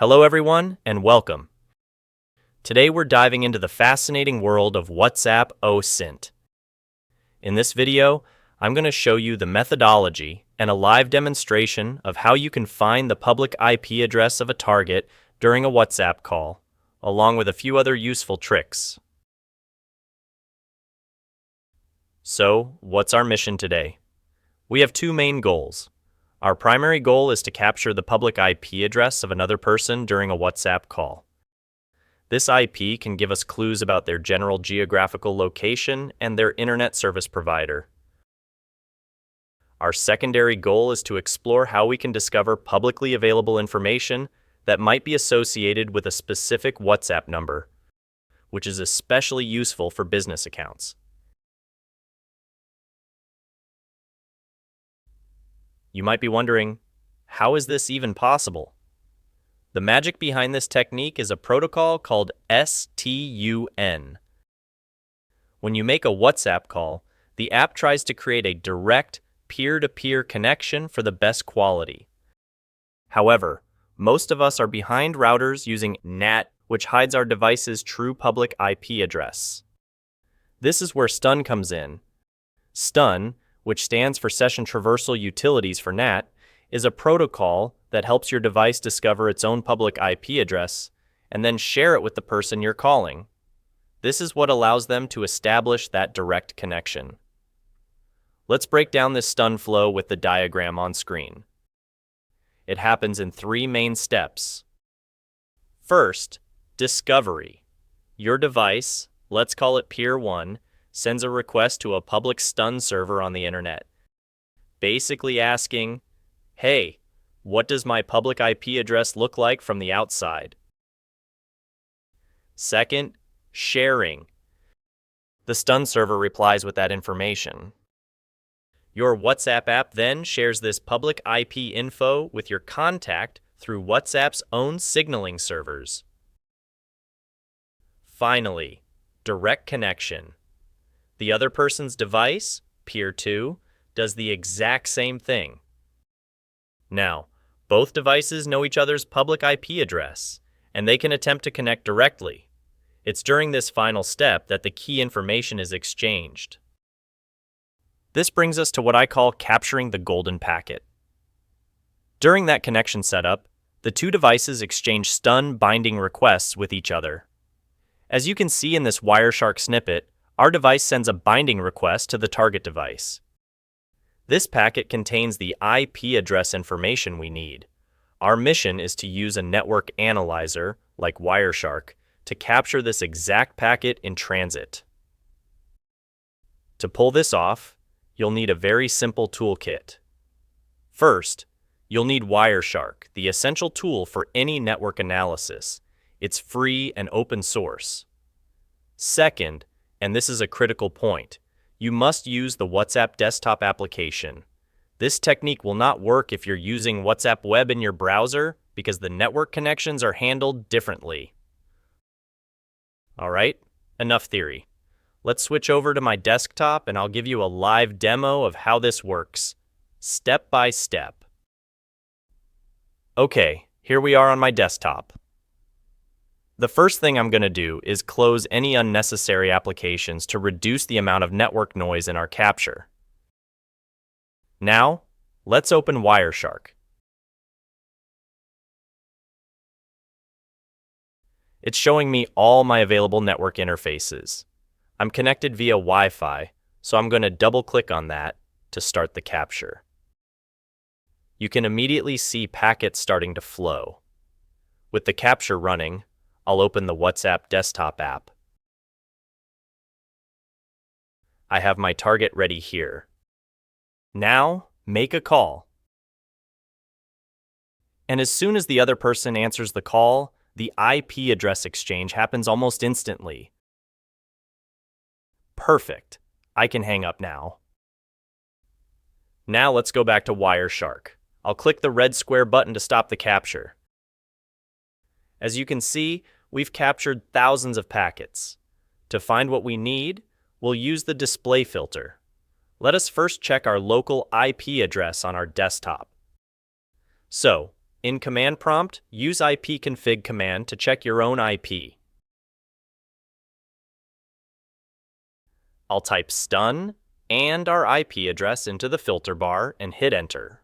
Hello everyone, and welcome. Today we're diving into the fascinating world of WhatsApp OSINT. In this video, I'm going to show you the methodology and a live demonstration of how you can find the public IP address of a target during a WhatsApp call, along with a few other useful tricks. So, what's our mission today? We have two main goals. Our primary goal is to capture the public IP address of another person during a WhatsApp call. This IP can give us clues about their general geographical location and their internet service provider. Our secondary goal is to explore how we can discover publicly available information that might be associated with a specific WhatsApp number, which is especially useful for business accounts. You might be wondering, how is this even possible? The magic behind this technique is a protocol called STUN. When you make a WhatsApp call, the app tries to create a direct, peer-to-peer connection for the best quality. However, most of us are behind routers using NAT, which hides our device's true public IP address. This is where STUN comes in. STUN, which stands for Session Traversal Utilities for NAT, is a protocol that helps your device discover its own public IP address and then share it with the person you're calling. This is what allows them to establish that direct connection. Let's break down this STUN flow with the diagram on screen. It happens in three main steps. First, discovery. Your device, let's call it Peer 1, sends a request to a public STUN server on the internet, basically asking, hey, what does my public IP address look like from the outside? Second, sharing. The STUN server replies with that information. Your WhatsApp app then shares this public IP info with your contact through WhatsApp's own signaling servers. Finally, direct connection. The other person's device, Peer 2, does the exact same thing. Now, both devices know each other's public IP address, and they can attempt to connect directly. It's during this final step that the key information is exchanged. This brings us to what I call capturing the golden packet. During that connection setup, the two devices exchange STUN binding requests with each other. As you can see in this Wireshark snippet, our device sends a binding request to the target device. This packet contains the IP address information we need. Our mission is to use a network analyzer, like Wireshark, to capture this exact packet in transit. To pull this off, you'll need a very simple toolkit. First, you'll need Wireshark, the essential tool for any network analysis. It's free and open source. Second, and this is a critical point, you must use the WhatsApp desktop application. This technique will not work if you're using WhatsApp web in your browser because the network connections are handled differently. Alright, enough theory. Let's switch over to my desktop and I'll give you a live demo of how this works, step by step. Okay, here we are on my desktop. The first thing I'm going to do is close any unnecessary applications to reduce the amount of network noise in our capture. Now, let's open Wireshark. It's showing me all my available network interfaces. I'm connected via Wi-Fi, so I'm going to double-click on that to start the capture. You can immediately see packets starting to flow. With the capture running, I'll open the WhatsApp desktop app. I have my target ready here. Now, make a call. And as soon as the other person answers the call, the IP address exchange happens almost instantly. Perfect. I can hang up now. Now let's go back to Wireshark. I'll click the red square button to stop the capture. As you can see, we've captured thousands of packets. To find what we need, we'll use the display filter. Let us first check our local IP address on our desktop. So, In command prompt, use ipconfig command to check your own IP. I'll type stun and our IP address into the filter bar and hit enter.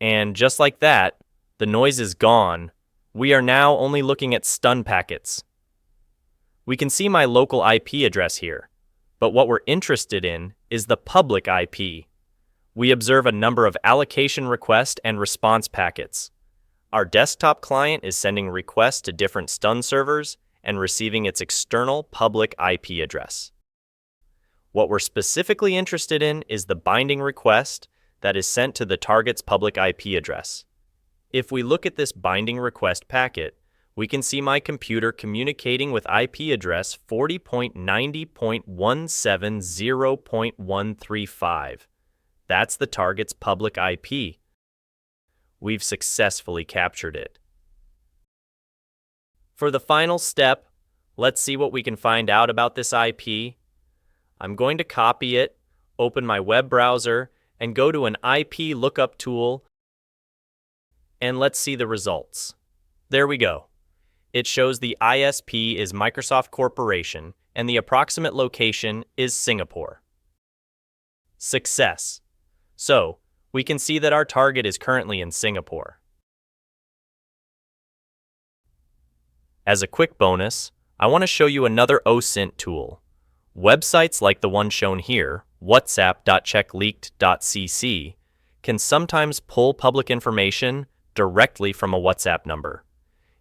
And just like that, the noise is gone. We are now only looking at stun packets. We can see my local IP address here, but what we're interested in is the public IP. We observe a number of allocation request and response packets. Our desktop client is sending requests to different stun servers and receiving its external public IP address. What we're specifically interested in is the binding request that is sent to the target's public IP address. If we look at this binding request packet, we can see my computer communicating with IP address 40.90.170.135. That's the target's public IP. We've successfully captured it. For the final step, let's see what we can find out about this IP. I'm going to copy it, open my web browser, and go to an IP lookup tool, and let's see the results. There we go. It shows the ISP is Microsoft Corporation, and the approximate location is Singapore. Success. So, we can see that our target is currently in Singapore. As a quick bonus, I want to show you another OSINT tool. Websites like the one shown here, whatsapp.checkleaked.cc, can sometimes pull public information directly from a WhatsApp number.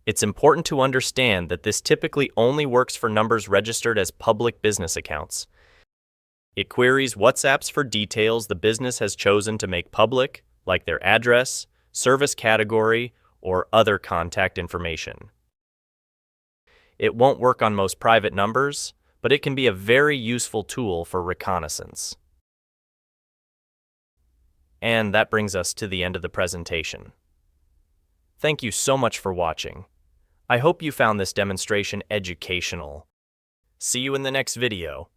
It's important to understand that this typically only works for numbers registered as public business accounts. It queries WhatsApps for details the business has chosen to make public, like their address, service category, or other contact information. It won't work on most private numbers, but it can be a very useful tool for reconnaissance. And that brings us to the end of the presentation. Thank you so much for watching. I hope you found this demonstration educational. See you in the next video.